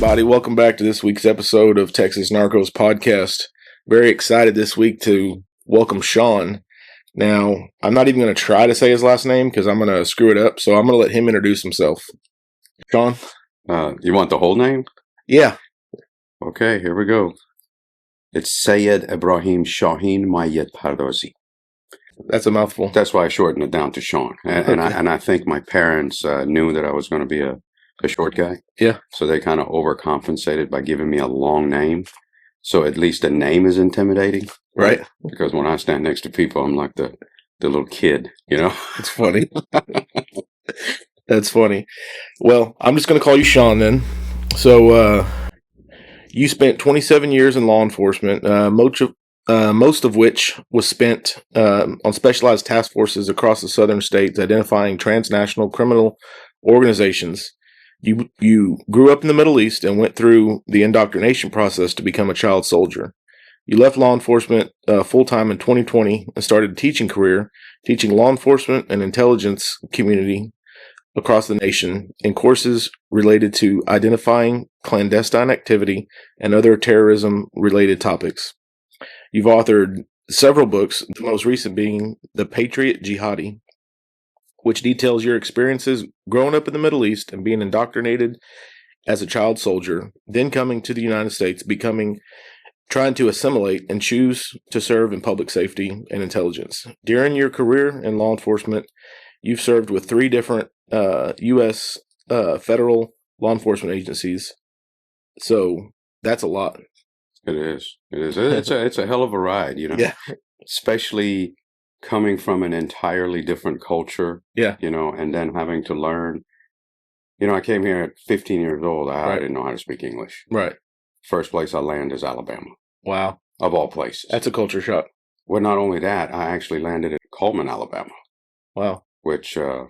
everybody. Welcome back to this week's episode of Texas Narcos Podcast. Very excited this week to welcome Shawn. Now, I'm not even going to try to say his last name because I'm going to screw it up, so I'm going to let him introduce himself. Shawn? You want the whole name? Yeah. Okay, here we go. It's Syed Ibrahim Shaheen Moayed-Pardazi. That's a mouthful. That's why I shortened it down to Shawn. And I think my parents knew that I was going to be a short guy. Yeah. So they kind of overcompensated by giving me a long name. So at least the name is intimidating. Right. Because when I stand next to people, I'm like the little kid, you know? It's funny. That's funny. Well, I'm just going to call you Shawn then. So, you spent 27 years in law enforcement, most of which was spent on specialized task forces across the southern states identifying transnational criminal organizations. You grew up in the Middle East and went through the indoctrination process to become a child soldier. You left law enforcement full-time in 2020 and started a teaching career, teaching law enforcement and intelligence community across the nation in courses related to identifying clandestine activity and other terrorism-related topics. You've authored several books, the most recent being The Patriot Jihadi, which details your experiences growing up in the Middle East and being indoctrinated as a child soldier, then coming to the United States, trying to assimilate and choose to serve in public safety and intelligence. During your career in law enforcement, you've served with 3 different U.S. Federal law enforcement agencies. So that's a lot. It is. It's a hell of a ride, you know? Yeah. Especially coming from an entirely different culture. Yeah. You know, and then having to learn. You know, I came here at 15 years old. I didn't know how to speak English. Right. First place I land is Alabama. Wow. Of all places. That's a culture shock. Well, not only that, I actually landed in Coleman, Alabama. Wow. Which, from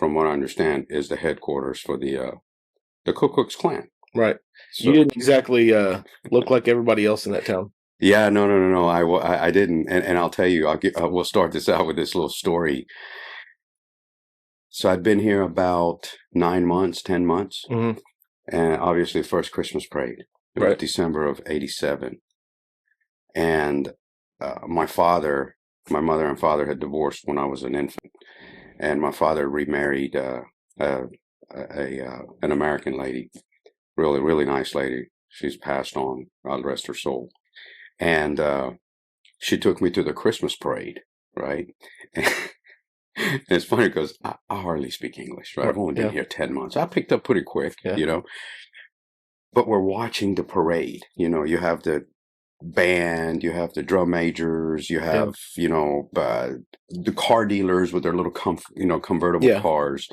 what I understand, is the headquarters for the Ku Klux Klan. Right. So, you didn't exactly look like everybody else in that town. Yeah, no. I didn't. And I'll tell you, we'll start this out with this little story. So I'd been here about 9 months, 10 months. Mm-hmm. And obviously, first Christmas parade. It was December of 87. And my mother and father had divorced when I was an infant. And my father remarried an American lady. Really, really nice lady. She's passed on. God rest her soul. And she took me to the Christmas parade, right? And it's funny because I hardly speak English, right? I've only been here 10 months. I picked up pretty quick, you know. But we're watching the parade. You know, you have the band, you have the drum majors, you have, you know, the car dealers with their little, convertible cars.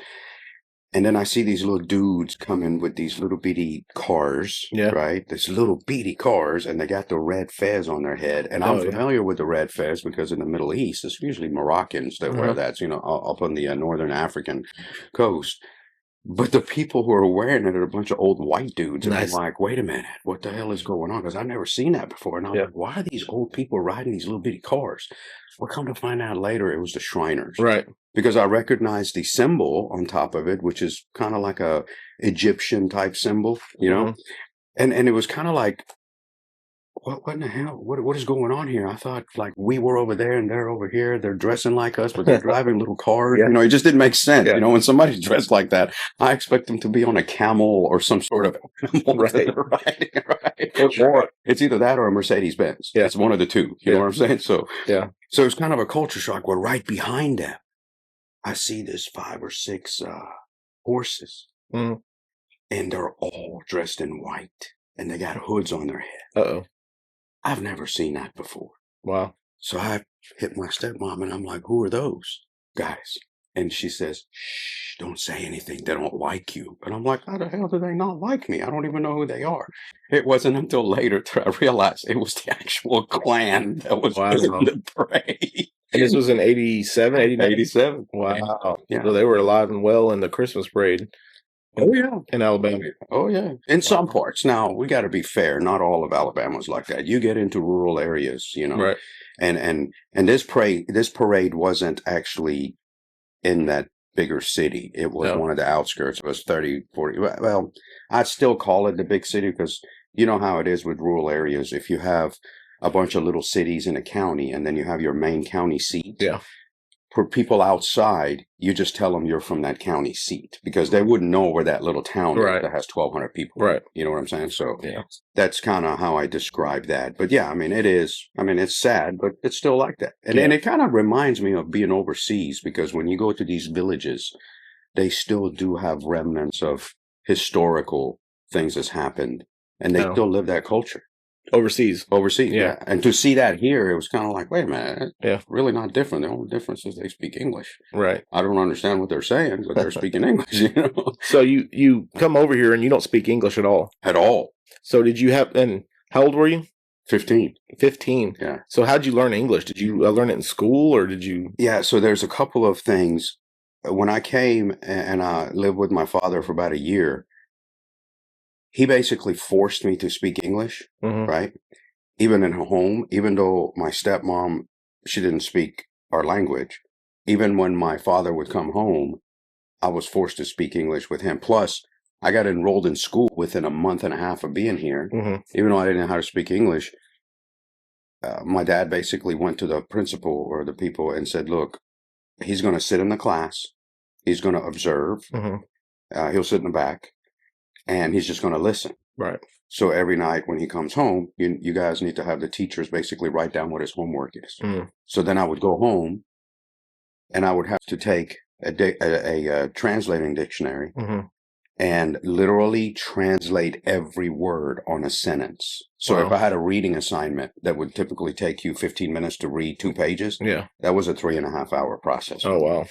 And then I see these little dudes coming with these little bitty cars, right? These little bitty cars, and they got the red fez on their head. And I'm familiar with the red fez because in the Middle East, it's usually Moroccans that wear that, you know, up on the northern African coast. But the people who are wearing it are a bunch of old white dudes. And I'm like, wait a minute, what the hell is going on? Because I've never seen that before. And I'm like, why are these old people riding these little bitty cars? Well, come to find out later, it was the Shriners. Right. Because I recognized the symbol on top of it, which is kind of like a Egyptian type symbol, you know? And it was kind of like, what in the hell? What is going on here? I thought like we were over there and they're over here. They're dressing like us, but they're driving little cars. You know, it just didn't make sense. You know, when somebody's dressed like that, I expect them to be on a camel or some sort of animal. Right. Or it's either that or a Mercedes Benz. It's one of the two. You know what I'm saying? So so it's kind of a culture shock. We're right behind them. I see this 5 or 6 horses, and they're all dressed in white, and they got hoods on their head. Uh-oh. I've never seen that before. Wow. So I hit my stepmom, and I'm like, who are those guys? And she says, shh, don't say anything. They don't like you. And I'm like, how the hell do they not like me? I don't even know who they are. It wasn't until later that I realized it was the actual Klan that was in the parade. And this was in 87, 89? 87. Wow. Yeah. So they were alive and well in the Christmas parade. Oh, yeah. In Alabama. Oh, yeah. In some parts. Now, we got to be fair. Not all of Alabama's like that. You get into rural areas, you know. Right. And this parade wasn't actually in that bigger city. It was one of the outskirts. It was 30, 40. Well, I'd still call it the big city because you know how it is with rural areas. If you have a bunch of little cities in a county and then you have your main county seat. Yeah. For people outside, you just tell them you're from that county seat because they wouldn't know where that little town is that has 1,200 people. Right. You know what I'm saying? So that's kind of how I describe that. But yeah, I mean, it's sad, but it's still like that. And it kind of reminds me of being overseas because when you go to these villages, they still do have remnants of historical things that's happened and they still live that culture. Overseas. Yeah. And to see that here, it was kind of like, wait a minute. It's really not different. The only difference is they speak English. Right. I don't understand what they're saying, but they're speaking English, you know? So you come over here and you don't speak English at all? At all. So did you have, and how old were you? 15. 15. Yeah. So how'd you learn English? Did you learn it in school or did you? Yeah. So there's a couple of things. When I came and I lived with my father for about a year, he basically forced me to speak English, right? Even in her home, even though my stepmom, she didn't speak our language. Even when my father would come home, I was forced to speak English with him. Plus, I got enrolled in school within a month and a half of being here. Even though I didn't know how to speak English, my dad basically went to the principal or the people and said, look, he's going to sit in the class. He's going to observe. He'll sit in the back. And he's just going to listen. Right. So every night when he comes home, you guys need to have the teachers basically write down what his homework is. So then I would go home and I would have to take a translating dictionary and literally translate every word on a sentence. So if I had a reading assignment that would typically take you 15 minutes to read 2 pages, that was a 3.5 hour process. Oh, wow.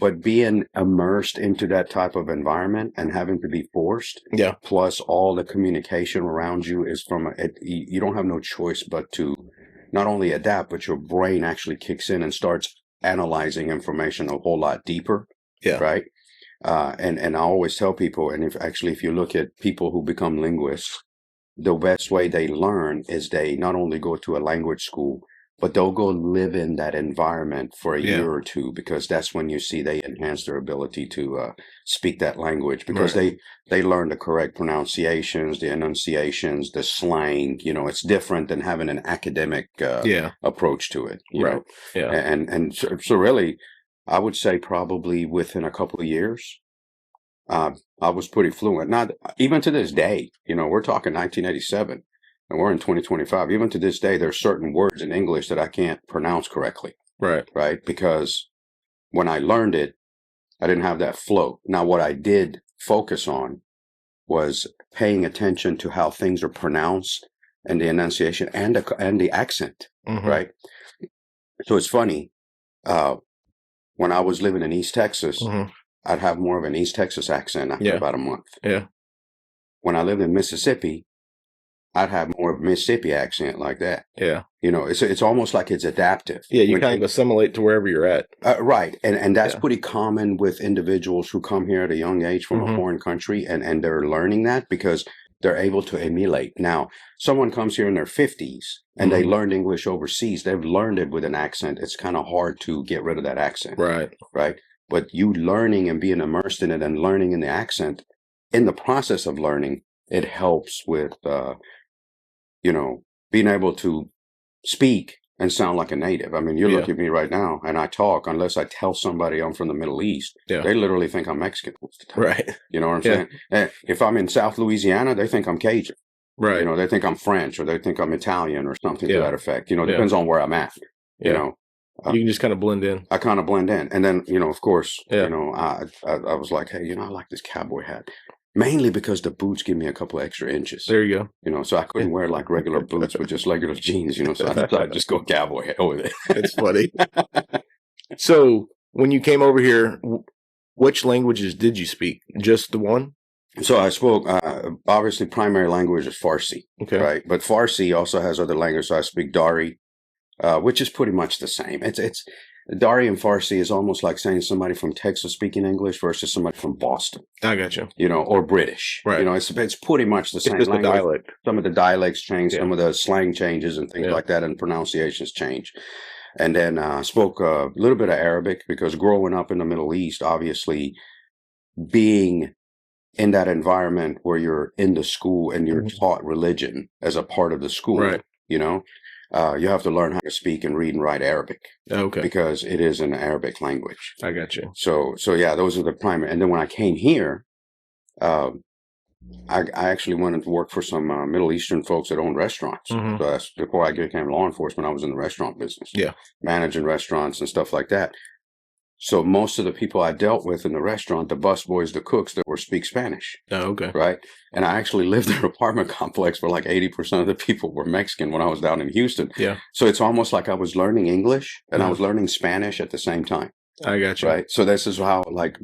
But being immersed into that type of environment and having to be forced, plus all the communication around you is you don't have no choice but to not only adapt, but your brain actually kicks in and starts analyzing information a whole lot deeper. Yeah. Right. And I always tell people, and if you look at people who become linguists, the best way they learn is they not only go to a language school, but they'll go live in that environment for a year or two, because that's when you see they enhance their ability to speak that language, because they learn the correct pronunciations, the enunciations, the slang. You know, it's different than having an academic approach to it. You know? Yeah. And so really, I would say probably within a couple of years, I was pretty fluent. Not even to this day. You know, we're talking 1987. And we're in 2025. Even to this day, there's certain words in English that I can't pronounce correctly. Right. Right. Because when I learned it, I didn't have that flow. Now, what I did focus on was paying attention to how things are pronounced and the enunciation and the accent. Right. So it's funny. When I was living in East Texas, I'd have more of an East Texas accent after about a month. Yeah. When I lived in Mississippi, I'd have more of a Mississippi accent like that. Yeah. You know, it's almost like it's adaptive. Yeah, you kind of assimilate to wherever you're at. Right. And that's pretty common with individuals who come here at a young age from a foreign country, and they're learning that because they're able to emulate. Now, someone comes here in their 50s and they learned English overseas. They've learned it with an accent. It's kind of hard to get rid of that accent. Right. Right. But you learning and being immersed in it and learning in the accent, in the process of learning, it helps with being able to speak and sound like a native. I mean, you look at me right now and I talk, unless I tell somebody I'm from the Middle East, they literally think I'm Mexican most of the time. Right. You know what I'm saying? And if I'm in South Louisiana, they think I'm Cajun. Right. You know, they think I'm French, or they think I'm Italian or something to that effect. You know, it depends on where I'm at. You know. You can just kind of blend in. I kind of blend in. And then, of course, I was like, hey, I like this cowboy hat. Mainly because the boots give me a couple extra inches. There you go. So I couldn't wear like regular boots with just regular jeans, so I thought I'd just go cowboy hat with it. It's funny. So when you came over here, which languages did you speak? Just the one? So I spoke, obviously primary language is Farsi. Okay. Right. But Farsi also has other languages. So I speak Dari, which is pretty much the same. It's Dari and Farsi is almost like saying somebody from Texas speaking English versus somebody from Boston. I got you. Or British. Right. It's pretty much the same language. The dialect. Some of the dialects change, some of the slang changes and things like that, and pronunciations change. And then spoke a little bit of Arabic because growing up in the Middle East, obviously being in that environment where you're in the school and you're taught religion as a part of the school, right. you know, you have to learn how to speak and read and write Arabic. Okay. Because it is an Arabic language. I got you. So yeah, those are the primary. And then when I came here, I actually went to work for some Middle Eastern folks that own restaurants. So that's before I became law enforcement. I was in the restaurant business, managing restaurants and stuff like that. So most of the people I dealt with in the restaurant, the busboys, the cooks, that were speak Spanish. Oh, okay. Right. And I actually lived in an apartment complex where like 80% of the people were Mexican when I was down in Houston. Yeah. So it's almost like I was learning English and I was learning Spanish at the same time. I got you. Right. So this is how, like,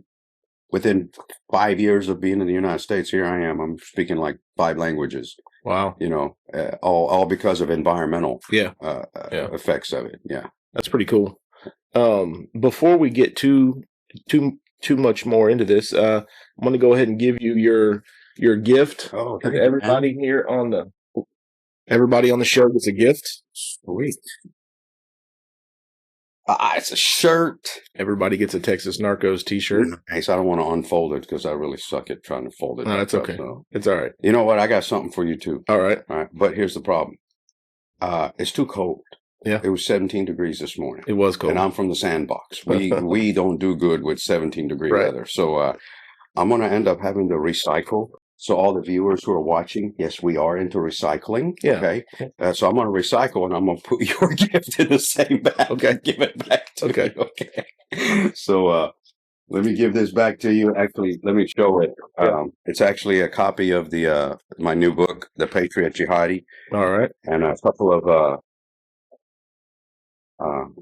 within 5 years of being in the United States, here I am. I'm speaking like 5 languages. Wow. You know, all because of environmental effects of it. Yeah. That's pretty cool. Before we get too much more into this, I'm going to go ahead and give you your gift. Oh, everybody here everybody on the show gets a gift. Sweet. It's a shirt. Everybody gets a Texas Narcos t-shirt. Nice. I don't want to unfold it because I really suck at trying to fold it. No, that's okay. So. It's all right. You know what? I got something for you too. All right. But here's the problem. It's too cold. Yeah. It was 17 degrees this morning. It was cold. And I'm from the sandbox. We don't do good with 17-degree weather. So I'm going to end up having to recycle. So all the viewers who are watching, yes, we are into recycling. Yeah. Okay. So I'm going to recycle and I'm going to put your gift in the same bag. Okay. And give it back to you. Okay. So let me give this back to you. Actually, let me show it. It's actually a copy of my new book, The Patriot Jihadi. All right. And a couple of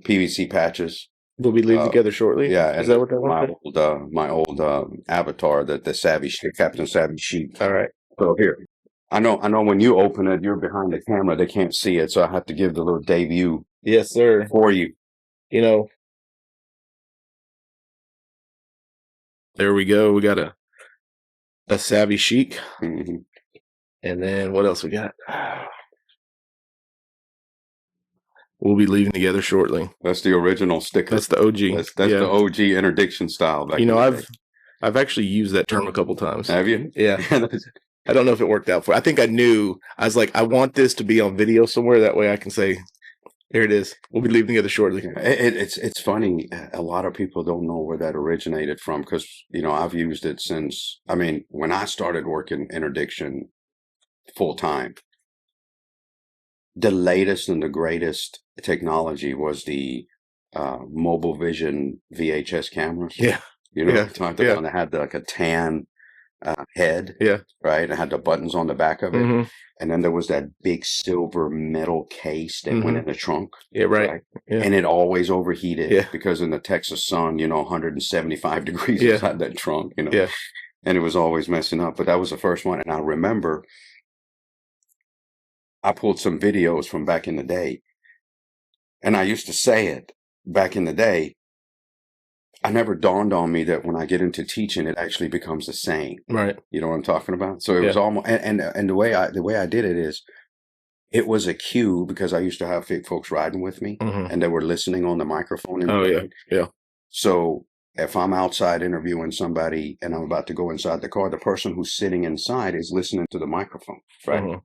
PVC patches. We'll be leaving together shortly. Yeah, is that what that was? My old avatar, the Savvy Captain Savvy Sheep. All right. So here, I know. When you open it, you're behind the camera; they can't see it, so I have to give the little debut. Yes, sir. For you. You know, there we go. We got a Savvy Chic, and then what else we got? We'll be leaving together shortly. That's the original sticker. That's the OG. That's the OG interdiction style. You know, I've actually used that term a couple times. Have you? Yeah. I don't know if it worked out for. I think I was like, I want this to be on video somewhere. That way I can say, here it is. We'll be leaving together shortly. It's funny. A lot of people don't know where that originated from because, you know, I've used it since, when I started working interdiction full time, the latest and the greatest technology was the mobile vision VHS cameras. Yeah. You know, the one that had like a tan head. Yeah. Right. It had the buttons on the back of it. Mm-hmm. And then there was that big silver metal case that went in the trunk. Yeah, right. Yeah. And it always overheated because in the Texas sun, 175 degrees inside that trunk, Yeah. And it was always messing up. But that was the first one. And I remember I pulled some videos from back in the day. And I used to say it back in the day. I never dawned on me that when I get into teaching, it actually becomes a saying. Right. You know what I'm talking about? So it was almost, and the way I did it is, it was a cue because I used to have folks riding with me and they were listening on the microphone. Yeah. So if I'm outside interviewing somebody and I'm about to go inside the car, the person who's sitting inside is listening to the microphone. Right.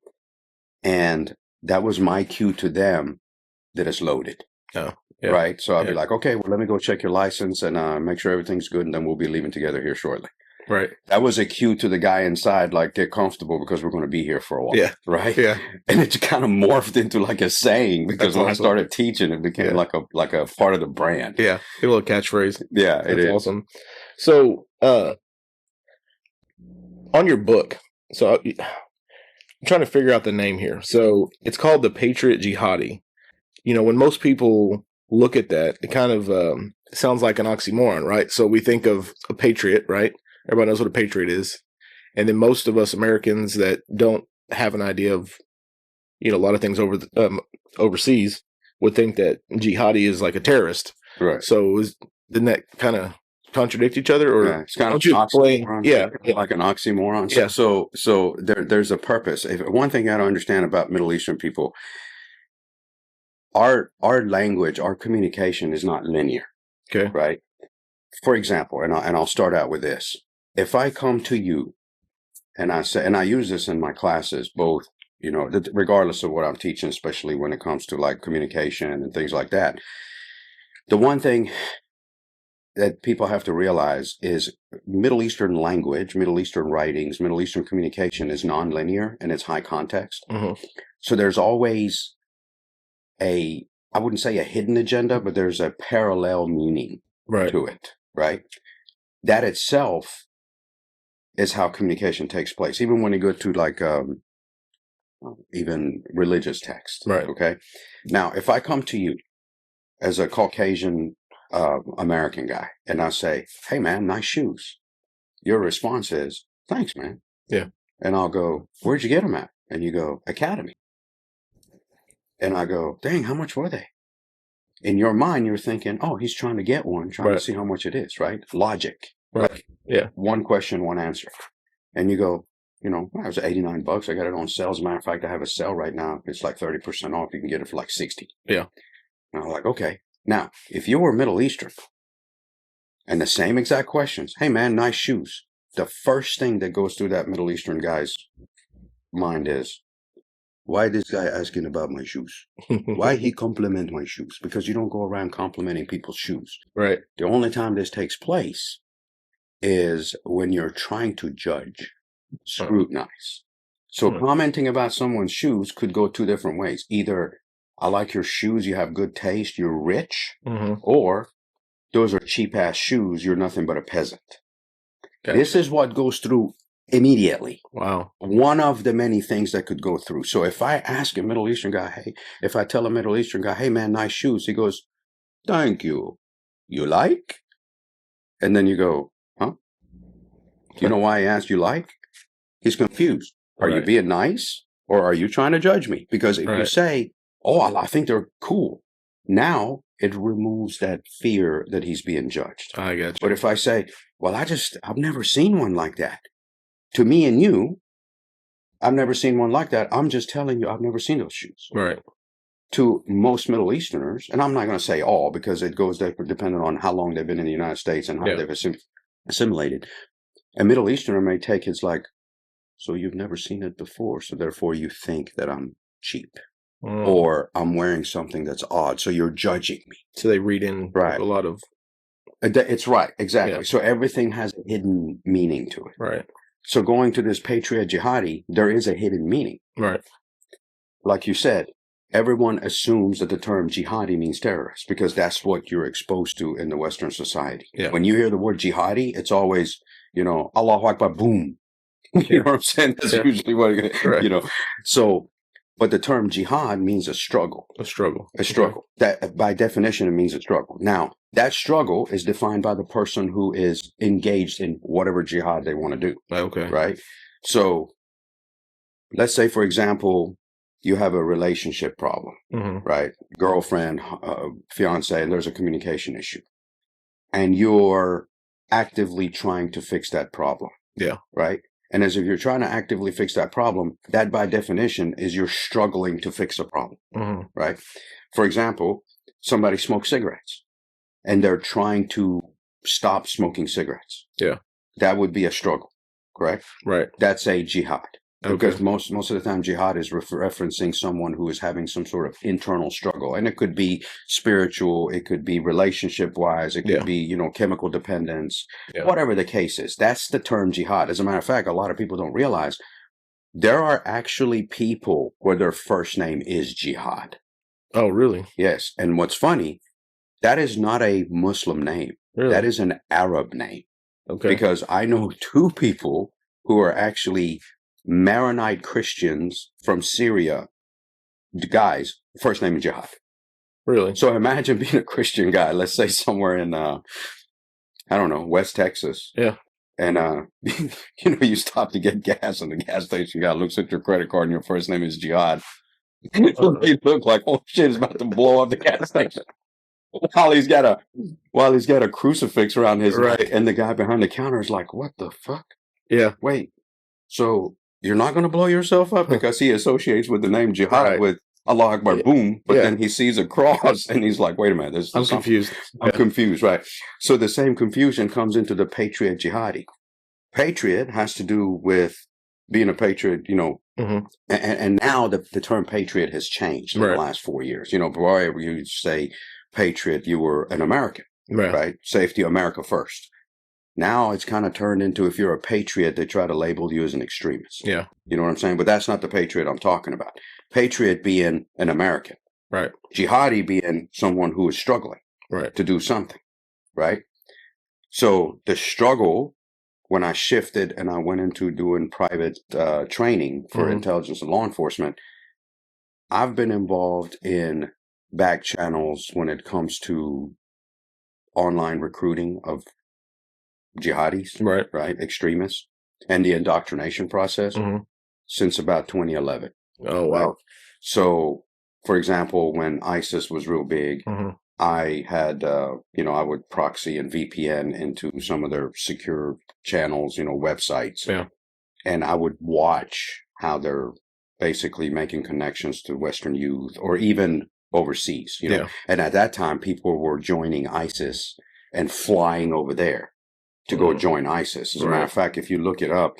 And that was my cue to them that it's loaded. Oh. Yeah. Right. So I'll be like, okay, well, let me go check your license and make sure everything's good. And then we'll be leaving together here shortly. Right. That was a cue to the guy inside, like, get comfortable because we're going to be here for a while. Yeah. Right. Yeah. And it kind of morphed into like a saying because when I started teaching, it became like a part of the brand. Yeah. A little catchphrase. Yeah. It is awesome. So, on your book, so I'm trying to figure out the name here. So it's called The Patriot Jihadi. When most people look at that, it kind of sounds like an oxymoron, right? So we think of a patriot, right? Everybody knows what a patriot is. And then most of us Americans that don't have an idea of, a lot of things overseas would think that jihadi is like a terrorist. Right. So didn't that kind of contradict each other? Or it's kind of like an oxymoron. Yeah. So there's a purpose. One thing I don't understand about Middle Eastern people, our language, our communication is not linear. Okay. Right. For example, and I'll start out with this. If I come to you and I say, and I use this in my classes, both, regardless of what I'm teaching, especially when it comes to like communication and things like that. The one thing that people have to realize is Middle Eastern language, Middle Eastern writings, Middle Eastern communication is nonlinear and it's high context. Mm-hmm. So there's always I wouldn't say a hidden agenda, but there's a parallel meaning to it, right? That itself is how communication takes place. Even when you go to like even religious text, right? Okay. Now, if I come to you as a Caucasian American guy and I say, "Hey, man, nice shoes," your response is, "Thanks, man." Yeah. And I'll go, "Where'd you get them at?" And you go, "Academy." And I go, "Dang, how much were they?" In your mind, you're thinking, "Oh, he's trying to get one, trying to see how much it is," right? Logic. Right. Yeah. One question, one answer. And you go, it was $89. I got it on sale. As a matter of fact, I have a sale right now. It's like 30% off. You can get it for like 60. Yeah. And I'm like, okay. Now, if you were Middle Eastern and the same exact questions, "Hey, man, nice shoes." The first thing that goes through that Middle Eastern guy's mind is, why this guy asking about my shoes? Why he compliment my shoes? Because you don't go around complimenting people's shoes. Right. The only time this takes place is when you're trying to judge, scrutinize. So commenting about someone's shoes could go two different ways. Either, "I like your shoes, you have good taste, you're rich," or, "Those are cheap ass shoes, you're nothing but a peasant." Okay. This is what goes through immediately. Wow. One of the many things that could go through. So if I ask a Middle Eastern guy, if I tell a Middle Eastern guy, "Hey, man, nice shoes," he goes, "Thank you. You like?" And then you go, "Huh? Do you know why I asked you like?" He's confused. Are you being nice or are you trying to judge me? Because if you say, "Oh, I think they're cool," now it removes that fear that he's being judged. I got you. But if I say, "Well, I've never seen one like that," to me and you, I've never seen one like that. I'm just telling you, I've never seen those shoes. Right. To most Middle Easterners, and I'm not going to say all because it goes depending on how long they've been in the United States and how they've assimilated. A Middle Easterner may take it's like, "So you've never seen it before, so therefore you think that I'm cheap or I'm wearing something that's odd, so you're judging me." So they read in a lot of... It's right, exactly. Yeah. So everything has a hidden meaning to it. Right. So going to this Patriot Jihadi, there is a hidden meaning. Right. Like you said, everyone assumes that the term jihadi means terrorist because that's what you're exposed to in the Western society. Yeah. When you hear the word jihadi, it's always, Allahu Akbar, boom. You know what I'm saying? That's usually what, So, but the term jihad means a struggle. A struggle. A struggle. Okay. That by definition, it means a struggle. Now, that struggle is defined by the person who is engaged in whatever jihad they want to do. Okay. Right? So, let's say, for example, you have a relationship problem, right? Girlfriend, fiance, and there's a communication issue. And you're actively trying to fix that problem. Yeah. Right? And as if you're trying to actively fix that problem, that by definition is you're struggling to fix a problem, right? For example, somebody smokes cigarettes and they're trying to stop smoking cigarettes. Yeah. That would be a struggle, correct? Right. That's a jihad. Okay. Because most of the time jihad is referencing someone who is having some sort of internal struggle. And it could be spiritual, it could be relationship-wise, it could be, chemical dependence, whatever the case is. That's the term jihad. As a matter of fact, a lot of people don't realize there are actually people where their first name is Jihad. Oh, really? Yes. And what's funny, that is not a Muslim name. Really? That is an Arab name. Okay. Because I know two people who are actually Maronite Christians from Syria, guys, first name is Jihad. Really? So imagine being a Christian guy, let's say somewhere in, West Texas. Yeah. And, you stop to get gas and the gas station guy looks at your credit card and your first name is Jihad. They look like, oh shit, it's about to blow up the gas station. While he's got a crucifix around his neck, and the guy behind the counter is like, what the fuck? Yeah. Wait, so you're not going to blow yourself up because he associates with the name Jihad with Allah Akbar, Yeah. boom. But Yeah. then he sees a cross and he's like, wait a minute. I'm confused. I'm confused, right? So the same confusion comes into the Patriot Jihadi. Patriot has to do with being a patriot, you know, and now the term patriot has changed in the last 4 years. You know, before you say patriot, you were an American, right? Safety, America first. Now it's kind of turned into, if you're a patriot, they try to label you as an extremist. Yeah. You know what I'm saying? But that's not the patriot I'm talking about. Patriot being an American. Right. Jihadi being someone who is struggling to do something. Right. So the struggle, when I shifted and I went into doing private training for intelligence and law enforcement, I've been involved in back channels when it comes to online recruiting of jihadis, right, extremists, and the indoctrination process since about 2011. Oh, wow. Right? So, for example, when ISIS was real big, I had, you know, I would proxy and VPN into some of their secure channels, you know, websites. Yeah. And I would watch how they're basically making connections to Western youth or even overseas, you know. Yeah. And at that time, people were joining ISIS and flying over there to go join ISIS. As a matter of fact, if you look it up,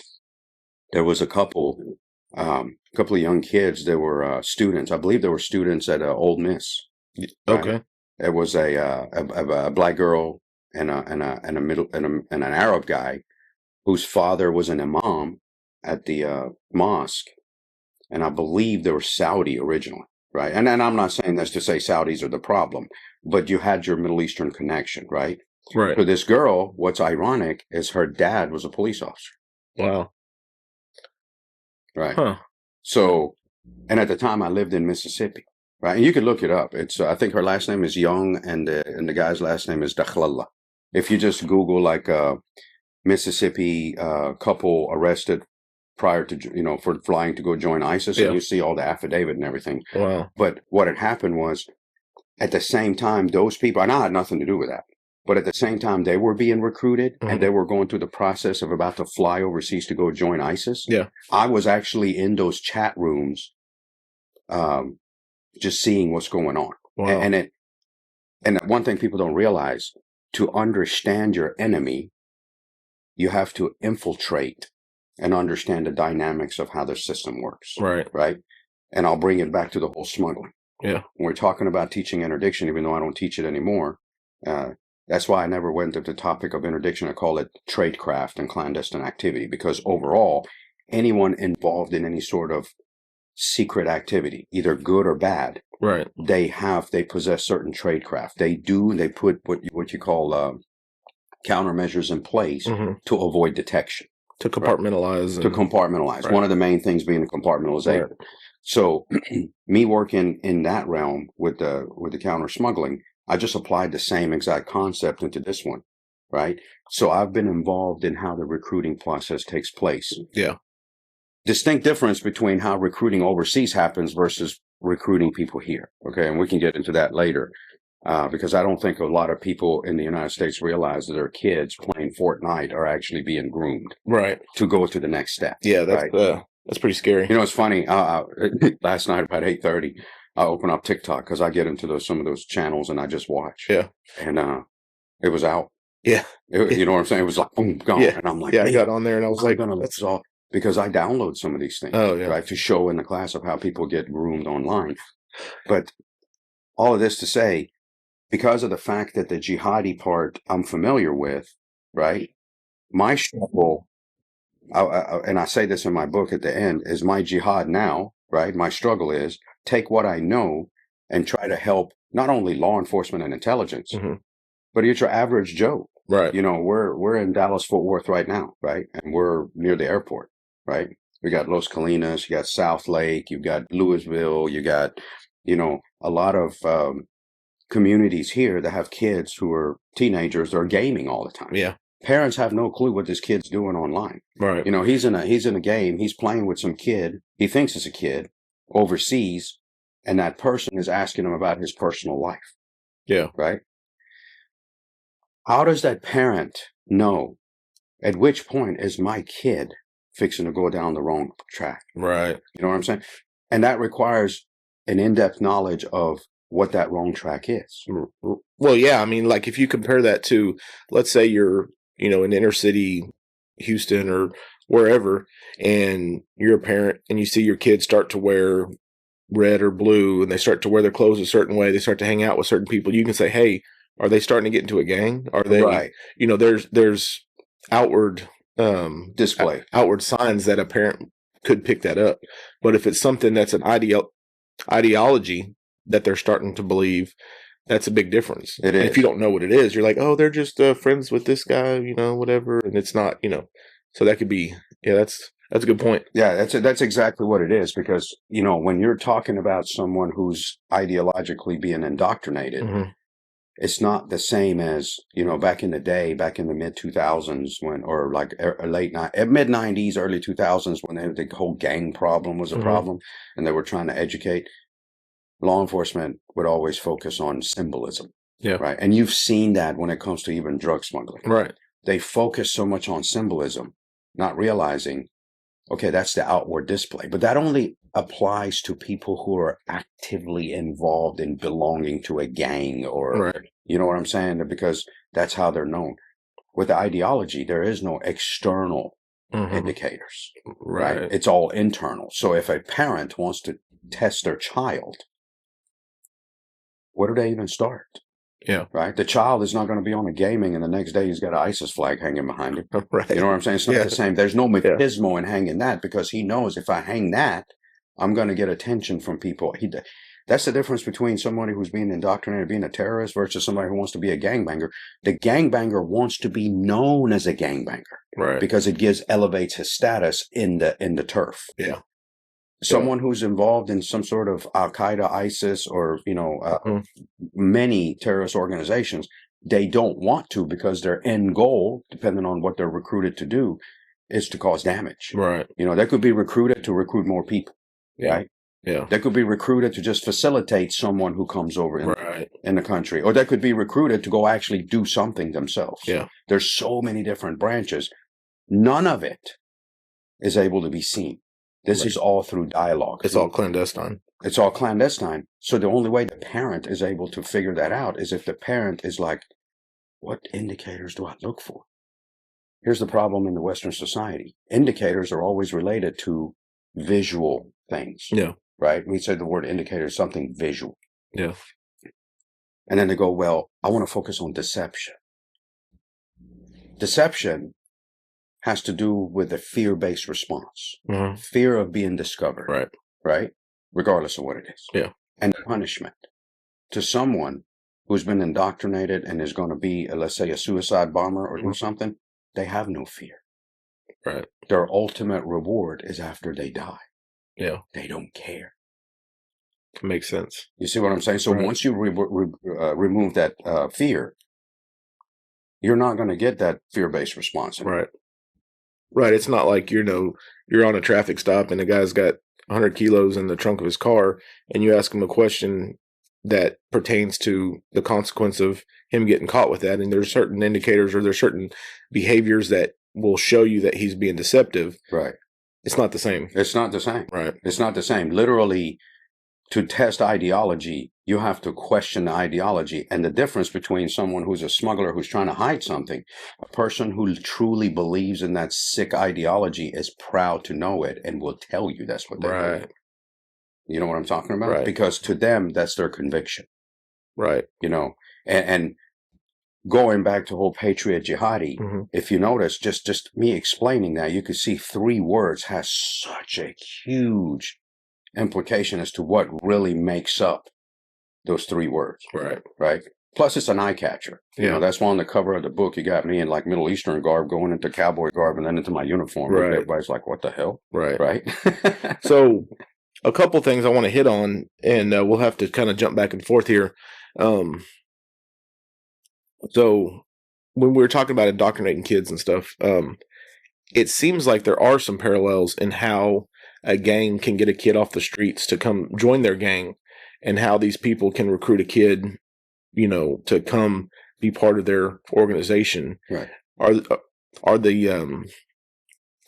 there was a couple of young kids that were students. I believe they were students at Ole Miss. Right? Okay. It was a black girl and an Arab guy whose father was an imam at the mosque, and I believe they were Saudi originally, right? And I'm not saying this to say Saudis are the problem, but you had your Middle Eastern connection, right? Right. So this girl, what's ironic is her dad was a police officer. Wow. Right. Huh. So, and at the time I lived in Mississippi, right? And you can look it up. It's, I think her last name is Young and the guy's last name is Dakhlalla. If you just Google like Mississippi couple arrested prior to, you know, for flying to go join ISIS, and you see all the affidavit and everything. Wow. But what had happened was at the same time, those people, and I had nothing to do with that. But at the same time, they were being recruited and they were going through the process of about to fly overseas to go join ISIS. Yeah. I was actually in those chat rooms, just seeing what's going on. Wow. And one thing people don't realize, to understand your enemy, you have to infiltrate and understand the dynamics of how their system works. Right. Right. And I'll bring it back to the whole smuggling. Yeah. When we're talking about teaching interdiction, even though I don't teach it anymore, that's why I never went to the topic of interdiction. I call it tradecraft and clandestine activity, because overall, anyone involved in any sort of secret activity, either good or bad, right, they possess certain tradecraft. They put what you call countermeasures in place to avoid detection. To compartmentalize. Right? To compartmentalize. Right. One of the main things being the compartmentalization. Right. So me working in that realm with the counter smuggling, I just applied the same exact concept into this one, right? So I've been involved in how the recruiting process takes place. Yeah. Distinct difference between how recruiting overseas happens versus recruiting people here. Okay. And we can get into that later, because I don't think a lot of people in the United States realize that their kids playing Fortnite are actually being groomed. Right. To go to the next step. Yeah. That's pretty scary. You know, it's funny. Last night about 8:30, I open up TikTok because I get into some of those channels and I just watch. Yeah. And it was out. Yeah. You know what I'm saying? It was like, boom, gone. Yeah. And I'm like, hey, I got on there and I was like, that's all. Because I download some of these things, right, to show in the class of how people get groomed online. But all of this to say, because of the fact that the jihadi part I'm familiar with, right, my struggle, and I say this in my book at the end, is my jihad now, right? My struggle is take what I know and try to help not only law enforcement and intelligence, but it's your average Joe. Right. You know, we're in Dallas-Fort Worth right now, right? And we're near the airport, right? We got Los Colinas, you got South Lake, you got Louisville, you got, you know, a lot of communities here that have kids who are teenagers that are gaming all the time. Yeah. Parents have no clue what this kid's doing online. Right. You know, he's in a game, he's playing with some kid, he thinks it's a kid overseas, and that person is asking him about his personal life. Yeah. Right? How does that parent know at which point is my kid fixing to go down the wrong track? Right. You know what I'm saying? And that requires an in-depth knowledge of what that wrong track is. Well, yeah, I mean, like if you compare that to, let's say you're, in inner city Houston or wherever, and you're a parent and you see your kids start to wear red or blue and they start to wear their clothes a certain way, they start to hang out with certain people, you can say, hey, are they starting to get into a gang? Are they, right? There's outward display, outward signs that a parent could pick that up. But if it's something that's an ideology that they're starting to believe, that's a big difference. It is. And if you don't know what it is, you're like, oh, they're just friends with this guy, whatever. And it's not, so that could be, that's a good point. Yeah, that's exactly what it is. Because, when you're talking about someone who's ideologically being indoctrinated, Mm-hmm. it's not the same as, back in the day, back in the mid 2000s or like mid 90s, early 2000s, when the whole gang problem was a Mm-hmm. problem and they were trying to educate. Law enforcement would always focus on symbolism. Yeah. Right. And you've seen that when it comes to even drug smuggling. Right. They focus so much on symbolism, not realizing, okay, that's the outward display. But that only applies to people who are actively involved in belonging to a gang or, right. You know what I'm saying? Because that's how they're known. With the ideology, there is no external Mm-hmm. indicators. Right. It's all internal. So if a parent wants to test their child, where do they even start? Yeah. Right. The child is not going to be on a gaming and the next day he's got an ISIS flag hanging behind him. Right. You know what I'm saying? It's not the same. There's no machismo in hanging that, because he knows if I hang that, I'm going to get attention from people. That's the difference between somebody who's being indoctrinated, being a terrorist, versus somebody who wants to be a gangbanger. The gangbanger wants to be known as a gangbanger. Right. Because it elevates his status in the turf. Yeah. Someone who's involved in some sort of Al-Qaeda, ISIS, or, many terrorist organizations, they don't want to, because their end goal, depending on what they're recruited to do, is to cause damage. Right. They could be recruited to recruit more people. Yeah. Right. Yeah. They could be recruited to just facilitate someone who comes over in the country, or they could be recruited to go actually do something themselves. Yeah. There's so many different branches. None of it is able to be seen. This is all through dialogue. It's all clandestine. It's all clandestine. So the only way the parent is able to figure that out is if the parent is like, what indicators do I look for? Here's the problem in the Western society. Indicators are always related to visual things. Yeah. Right? We say the word indicator is something visual. Yeah. And then they go, well, I want to focus on deception. Deception has to do with a fear-based response. Mm-hmm. Fear of being discovered. Right. Right? Regardless of what it is. Yeah. And punishment. To someone who's been indoctrinated and is going to be, let's say, a suicide bomber or do something, they have no fear. Right. Their ultimate reward is after they die. Yeah. They don't care. Makes sense. You see what I'm saying? So once you remove that fear, you're not going to get that fear-based response anymore. Right. Right. It's not like, you're on a traffic stop and the guy's got 100 kilos in the trunk of his car and you ask him a question that pertains to the consequence of him getting caught with that. And there's certain indicators or there's certain behaviors that will show you that he's being deceptive. Right. It's not the same. It's not the same. Right. It's not the same. Literally, to test ideology, you have to question the ideology. And the difference between someone who's a smuggler who's trying to hide something, a person who truly believes in that sick ideology is proud to know it and will tell you that's what they believe. You know what I'm talking about? Right. Because to them, that's their conviction. Right. And going back to whole Patriot Jihadi, if you notice, just me explaining that, you could see 3 words has such a huge implication as to what really makes up those 3 words. Right. Right. Plus, it's an eye catcher. That's why on the cover of the book, you got me in like Middle Eastern garb going into cowboy garb and then into my uniform. Right. Everybody's like, what the hell? Right. Right. So a couple things I want to hit on, and we'll have to kind of jump back and forth here. So when we were talking about indoctrinating kids and stuff, it seems like there are some parallels in how a gang can get a kid off the streets to come join their gang, and how these people can recruit a kid, to come be part of their organization. Right. Are the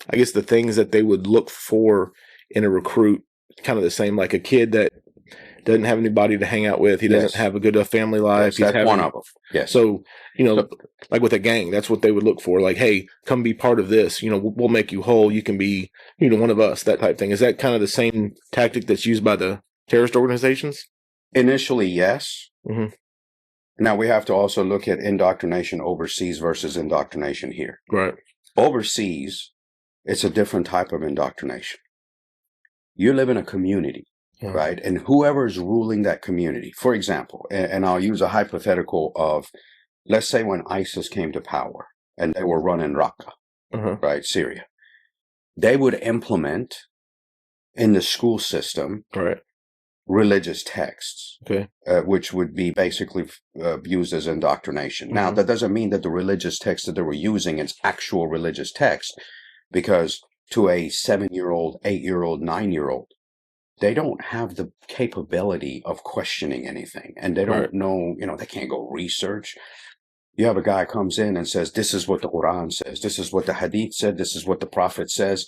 I guess the things that they would look for in a recruit kind of the same, like a kid that doesn't have anybody to hang out with. He doesn't have a good family life. Yes, that's one of them. Yes. So, like with a gang, that's what they would look for. Like, hey, come be part of this. We'll make you whole. You can be, one of us, that type thing. Is that kind of the same tactic that's used by the terrorist organizations? Initially, yes. Mm-hmm. Now, we have to also look at indoctrination overseas versus indoctrination here. Right. Overseas, it's a different type of indoctrination. You live in a community, right? And whoever's ruling that community, for example, and I'll use a hypothetical of, let's say when ISIS came to power and they were running Raqqa, right, Syria, they would implement in the school system religious texts, which would be basically used as indoctrination. Now, that doesn't mean that the religious text that they were using is actual religious text, because to a 7-year-old, 8-year-old, 9-year-old, they don't have the capability of questioning anything, and they don't know, they can't go research. You have a guy comes in and says, this is what the Quran says, this is what the Hadith said, this is what the Prophet says.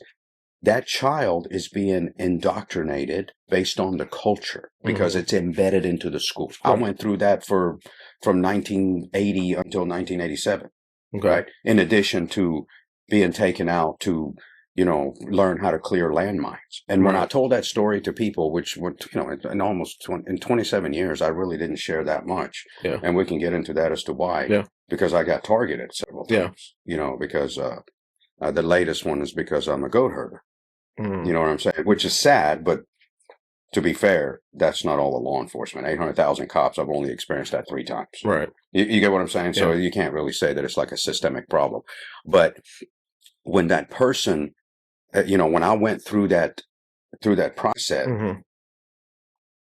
That child is being indoctrinated based on the culture because it's embedded into the schools. I went through that from 1980 until 1987, right? In addition to being taken out to, learn how to clear landmines. And when I told that story to people, which were, in 27 years, I really didn't share that much. Yeah. And we can get into that as to why. Yeah. Because I got targeted several times, because the latest one is because I'm a goat herder. You know what I'm saying? Which is sad, but to be fair, that's not all the law enforcement. 800,000 cops, I've only experienced that 3 times. Right. You get what I'm saying? So you can't really say that it's like a systemic problem. But when that person, when I went through that process,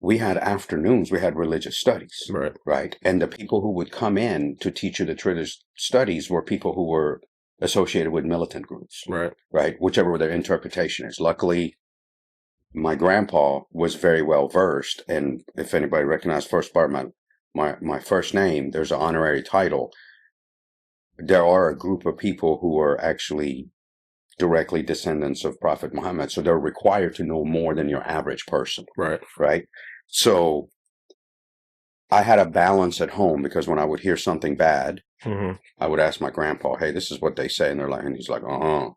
we had afternoons, we had religious studies. Right. And the people who would come in to teach you the religious studies were people who were associated with militant groups, right? Whichever their interpretation is. Luckily, my grandpa was very well versed, and if anybody recognized first part of my first name, there's an honorary title. There are a group of people who are actually directly descendants of Prophet Muhammad, so they're required to know more than your average person, right? So I had a balance at home, because when I would hear something bad, I would ask my grandpa, hey, this is what they say. And he's like, no,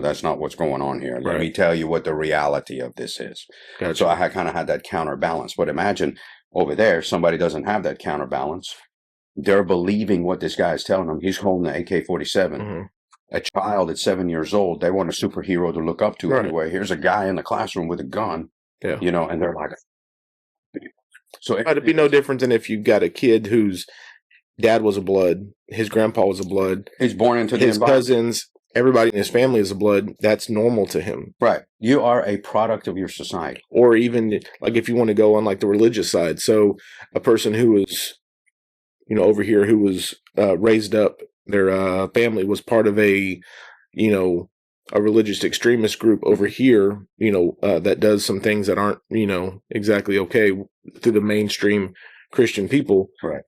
that's not what's going on here. Let me tell you what the reality of this is. Gotcha. So I kind of had that counterbalance. But imagine over there, somebody doesn't have that counterbalance. They're believing what this guy is telling them. He's holding the AK-47. A child at 7 years old, they want a superhero to look up to anyway. Here's a guy in the classroom with a gun, and they're like, so it'd be no different than if you got a kid whose dad was a blood, his grandpa was a blood, he's born into his cousins, everybody in his family is a blood. That's normal to him, right? You are a product of your society. Or even like if you want to go on like the religious side, so a person who was, over here, who was raised up, their family was part of a religious extremist group over here, that does some things that aren't, exactly okay through the mainstream Christian people. Right.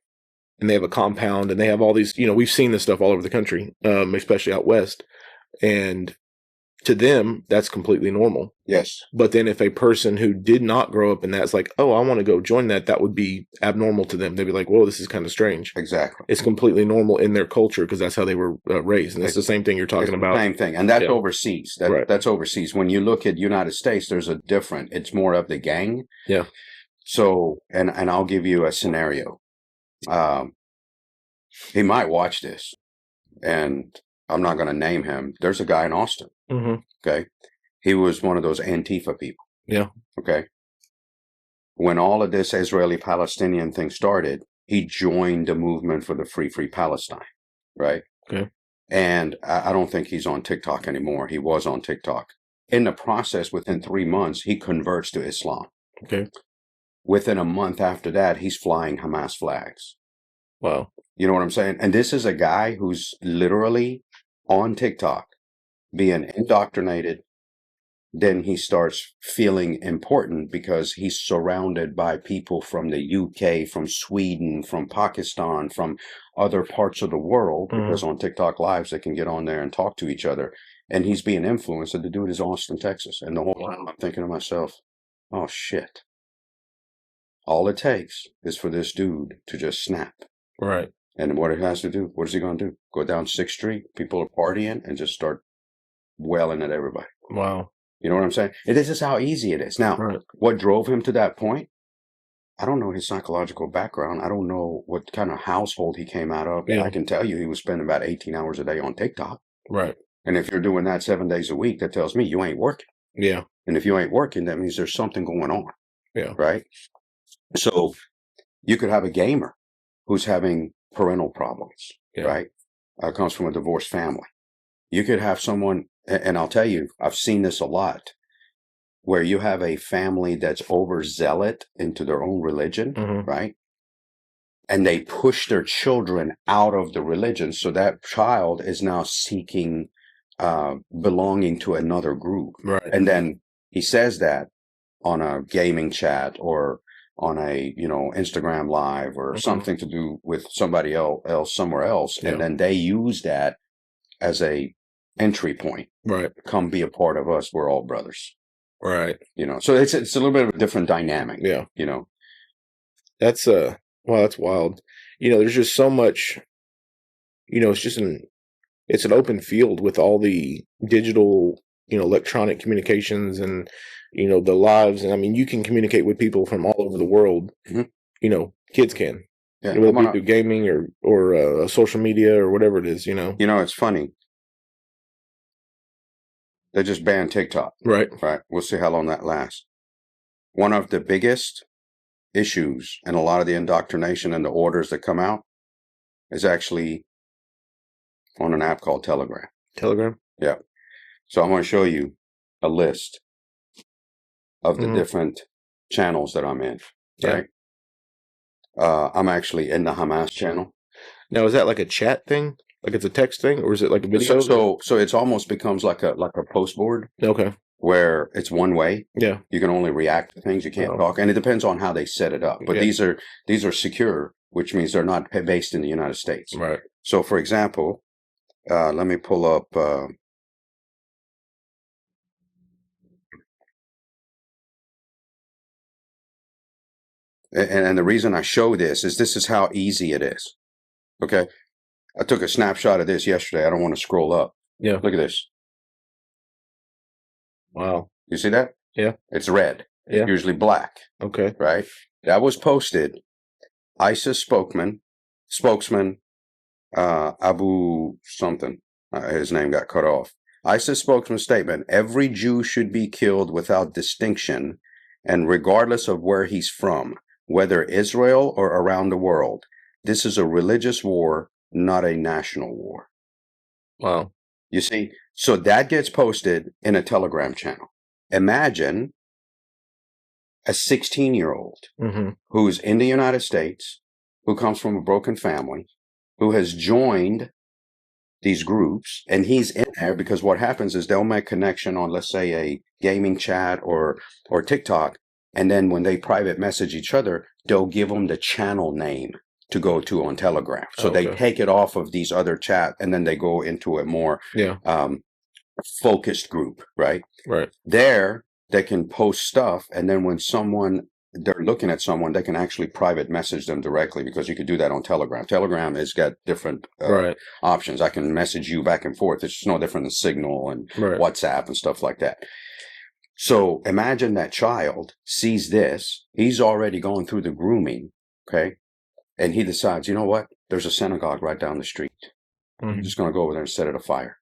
And they have a compound, and they have all these, we've seen this stuff all over the country, especially out west. And to them, that's completely normal. Yes. But then if a person who did not grow up in that's like, oh, I want to go join that would be abnormal to them. They'd be like, whoa, this is kind of strange. Exactly. It's completely normal in their culture because that's how they were raised. And it's the same thing you're talking about. Same thing. And that's overseas. That's overseas. When you look at United States, there's a different, it's more of the gang. Yeah. So, and I'll give you a scenario. He might watch this, and I'm not going to name him. There's a guy in Austin. Okay. He was one of those Antifa people. Yeah. Okay. When all of this Israeli-Palestinian thing started, he joined the movement for the free Palestine. Right. Okay. And I don't think he's on TikTok anymore. He was on TikTok. In the process, within 3 months, he converts to Islam. Okay. Within a month after that, he's flying Hamas flags. Wow. You know what I'm saying? And this is a guy who's literally on TikTok being indoctrinated. Then he starts feeling important because he's surrounded by people from the UK, from Sweden, from Pakistan, from other parts of the world, because on TikTok Lives, they can get on there and talk to each other. And he's being influenced. And the dude is Austin, Texas. And the whole time I'm thinking to myself, oh, shit. All it takes is for this dude to just snap. Right. And what it has to do, what is he going to do? Go down 6th Street, people are partying, and just start wailing at everybody. Wow. You know what I'm saying? This is how easy it is. Now, what drove him to that point? I don't know his psychological background. I don't know what kind of household he came out of. Yeah. I can tell you he was spending about 18 hours a day on TikTok. Right. And if you're doing that 7 days a week, that tells me you ain't working. Yeah. And if you ain't working, that means there's something going on. Yeah. Right? So you could have a gamer who's having parental problems, right? Comes from a divorced family. You could have someone, and I'll tell you, I've seen this a lot, where you have a family that's overzealot into their own religion, right? And they push their children out of the religion. So that child is now seeking belonging to another group. Right. And then he says that on a gaming chat or on a, Instagram live or something to do with somebody else somewhere else. Yeah. And then they use that as a entry point. Right. Come be a part of us. We're all brothers. Right. So it's a little bit of a different dynamic. Yeah. That's wow, that's wild. There's just so much, it's an open field with all the digital, electronic communications and, the lives. And I mean, you can communicate with people from all over the world. Kids can. Yeah. Whether it be through gaming or social media or whatever it is, it's funny. They just banned TikTok. Right. Right. We'll see how long that lasts. One of the biggest issues and a lot of the indoctrination and the orders that come out is actually on an app called Telegram. Telegram? Yeah. So I'm going to show you a list of the different channels that I'm in. Right. I'm actually in the Hamas channel. Now, is that like a chat thing? Like it's a text thing, or is it like a video? So it's almost becomes like a post board. Okay. Where it's one way. Yeah. You can only react to things. You can't talk, and it depends on how they set it up. But these are secure, which means they're not based in the United States. Right. So, for example, let me pull up. And the reason I show this is how easy it is. Okay. I took a snapshot of this yesterday. I don't want to scroll up. Yeah. Look at this. Wow. You see that? Yeah. It's red. Yeah. It's usually black. Okay. Right? That was posted. ISIS spokesman, Abu something. His name got cut off. ISIS spokesman statement, every Jew should be killed without distinction and regardless of where he's from, whether Israel or around the world. This is a religious war, not a national war. Wow. You see? So that gets posted in a Telegram channel. Imagine a 16-year-old who's in the United States, who comes from a broken family, who has joined these groups, and he's in there because what happens is they'll make connection on, let's say, a gaming chat or TikTok, and then when they private message each other, they'll give them the channel name to go to on Telegram. So they take it off of these other chat, and then they go into a more focused group, right? Right. There, they can post stuff, and then when they're looking at someone, they can actually private message them directly, because you could do that on Telegram. Telegram has got different options. I can message you back and forth. It's no different than Signal and WhatsApp and stuff like that. So imagine that child sees this. He's already going through the grooming, okay? And he decides, you know what? There's a synagogue right down the street. I'm just going to go over there and set it afire.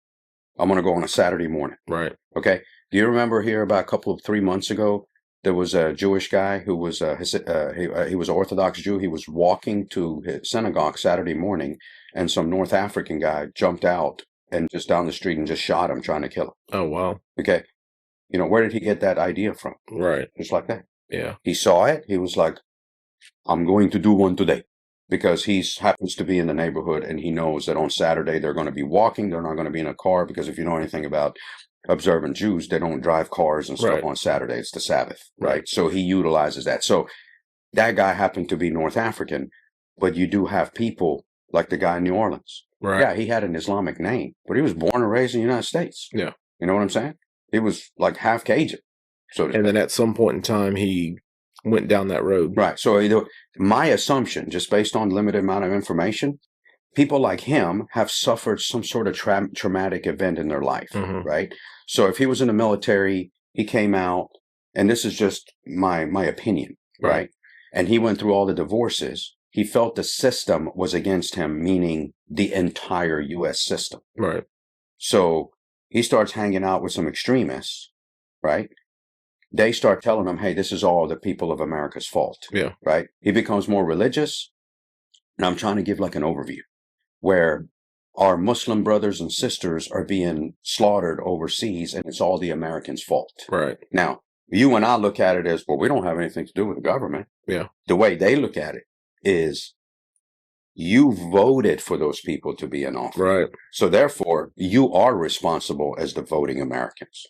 I'm going to go on a Saturday morning. Right. Okay. Do you remember here about 3 months ago, there was a Jewish guy who was he was an Orthodox Jew. He was walking to his synagogue Saturday morning, and some North African guy jumped out and just down the street and just shot him, trying to kill him. Oh, wow. Okay. Where did he get that idea from? Right. Just like that. Yeah. He saw it. He was like, I'm going to do one today. Because he happens to be in the neighborhood, and he knows that on Saturday they're going to be walking. They're not going to be in a car, because if you know anything about observant Jews, they don't drive cars and stuff on Saturday. It's the Sabbath, right? So he utilizes that. So that guy happened to be North African, but you do have people like the guy in New Orleans. Right. Yeah, he had an Islamic name, but he was born and raised in the United States. Yeah. You know what I'm saying? He was like half Cajun. And then at some point in time, he went down that road. Right. So my assumption, just based on limited amount of information, people like him have suffered some sort of traumatic event in their life, right? So if he was in the military, he came out, and this is just my opinion, right? And he went through all the divorces. He felt the system was against him, meaning the entire U.S. system. Right. So he starts hanging out with some extremists, right? They start telling him, hey, this is all the people of America's fault. Yeah. Right. He becomes more religious. And I'm trying to give like an overview where our Muslim brothers and sisters are being slaughtered overseas, and it's all the Americans' fault. Right. Now, you and I look at it as, well, we don't have anything to do with the government. Yeah. The way they look at it is, you voted for those people to be in office. Right. So therefore, you are responsible as the voting Americans.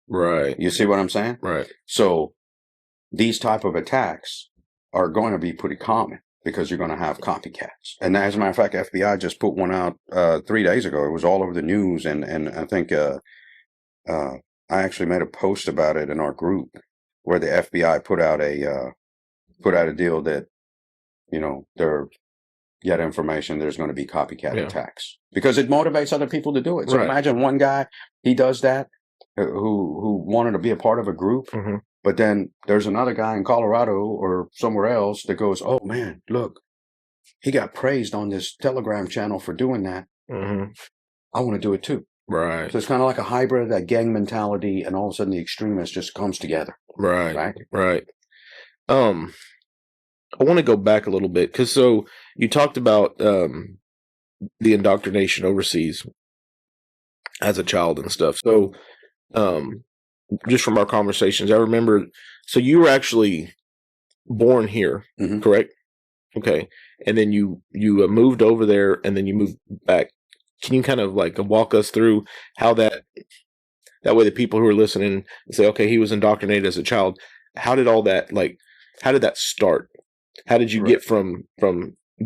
Right. You see what I'm saying? Right. So these type of attacks are going to be pretty common, because you're going to have copycats. And as a matter of fact, FBI just put one out 3 days ago. It was all over the news. And I think I actually made a post about it in our group, where the FBI put out a deal that, they're get information, there's going to be copycat attacks, because it motivates other people to do it. So imagine one guy, he does that, who wanted to be a part of a group. But then there's another guy in Colorado or somewhere else that goes, oh man, look, he got praised on this Telegram channel for doing that. I want to do it too. Right. So it's kind of like a hybrid of that gang mentality, and all of a sudden the extremist just comes together. Right. Right. Right. I want to go back a little bit, because so you talked about the indoctrination overseas as a child and stuff. So just from our conversations, I remember, so you were actually born here, correct? Okay. And then you moved over there, and then you moved back. Can you kind of like walk us through how that way the people who are listening say, okay, he was indoctrinated as a child. How did all that, how did that start? How did you get from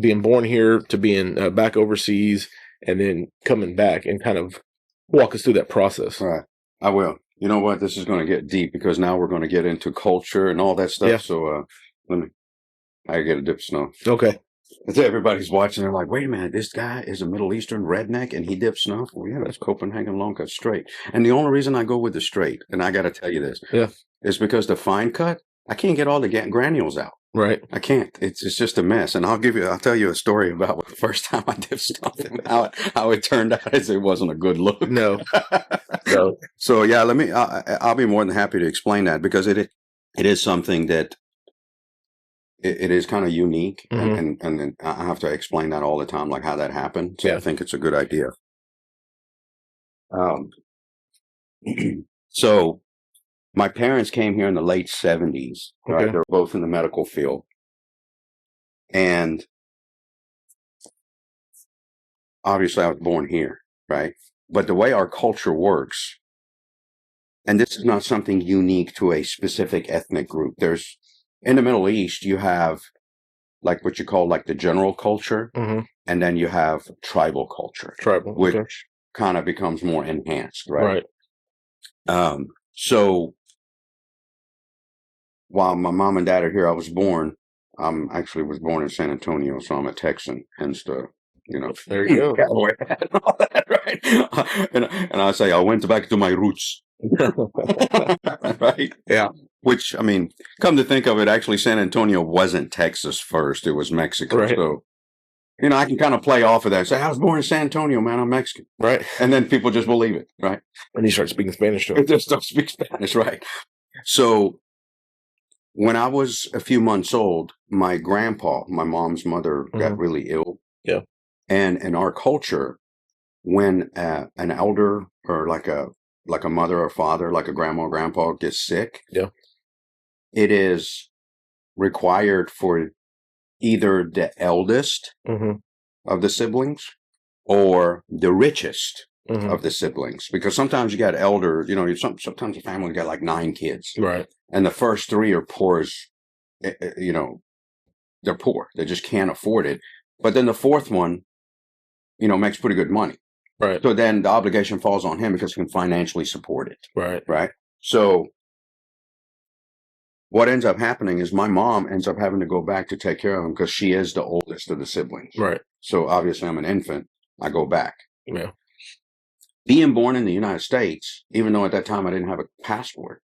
being born here to being back overseas and then coming back, and kind of walk us through that process? Right. I will. You know what? This is going to get deep, because now we're going to get into culture and all that stuff. Yeah. So I get a dip of snow. Okay. Everybody's watching. They're like, wait a minute, this guy is a Middle Eastern redneck and he dips snow? Well, yeah, that's Copenhagen long cut straight. And the only reason I go with the straight, and I got to tell you this, is because the fine cut, I can't get all the granules out. Right. I can't. It's just a mess. And I'll tell you a story about the first time I dipped snow, and how it turned out is it wasn't a good look. No. So yeah, I'll be more than happy to explain that, because it is something that it is kind of unique, and I have to explain that all the time, like how that happened. So I think it's a good idea. So my parents came here in the late 70s, right? Okay. They're both in the medical field. And obviously I was born here, right? But the way our culture works, and this is not something unique to a specific ethnic group. In the Middle East, you have like what you call like the general culture, and then you have tribal culture. Which kind of becomes more enhanced, right? Right. So while my mom and dad are here, I was born. Actually was born in San Antonio, so I'm a Texan, hence the, there you go. Cowboy hat and all that, right? And I say I went back to my roots. Right? Yeah. Which, I mean, come to think of it, actually San Antonio wasn't Texas first. It was Mexico. Right. So, I can kind of play off of that. Say, I was born in San Antonio, man. I'm Mexican. Right. And then people just believe it. Right. And you start speaking Spanish to them. They start speaking Spanish. Right. So when I was a few months old, my grandpa, my mom's mother, got really ill. Yeah. And in our culture, when an elder or like a mother or father, like a grandma or grandpa gets sick, it is required for either the eldest of the siblings or the richest of the siblings. Because sometimes you got elders, sometimes a family got like 9 kids. Right. And the first 3 are poor as, they're poor. They just can't afford it. But then the 4th one, makes pretty good money. Right. So then the obligation falls on him because he can financially support it. Right. Right. So what ends up happening is my mom ends up having to go back to take care of him because she is the oldest of the siblings. Right. So obviously I'm an infant. I go back. Yeah. Being born in the United States, even though at that time I didn't have a passport,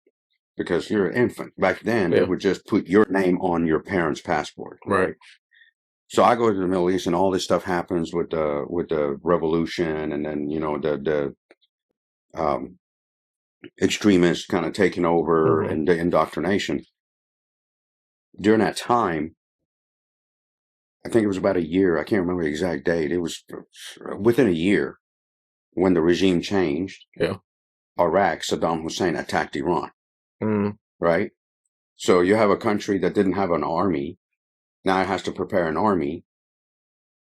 because you're an infant. Back then, they would just put your name on your parents' passport. Right. So I go to the Middle East, and all this stuff happens with the revolution, and then the extremists kind of taking over and the indoctrination. During that time, I think it was about a year. I can't remember the exact date. It was within a year when the regime changed. Yeah. Iraq, Saddam Hussein attacked Iran. Mm. Right? So you have a country that didn't have an army. Now it has to prepare an army.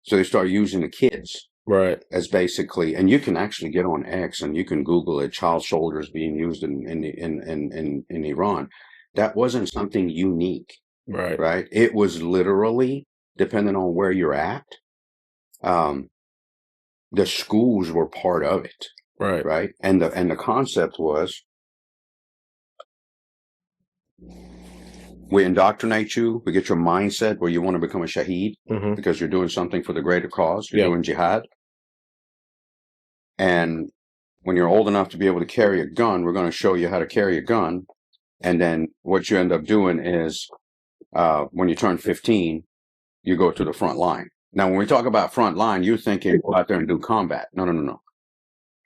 So they start using the kids. Right. As basically, and you can actually get on X and you can Google it, child soldiers being used in Iran. That wasn't something unique. Right. Right. It was literally, depending on where you're at, the schools were part of it. Right. Right. And the concept was, we indoctrinate you. We get your mindset where you want to become a shaheed because you're doing something for the greater cause. You're doing jihad. And when you're old enough to be able to carry a gun, we're going to show you how to carry a gun. And then what you end up doing is when you turn 15, you go to the front line. Now, when we talk about front line, you're thinking go out there and do combat. No.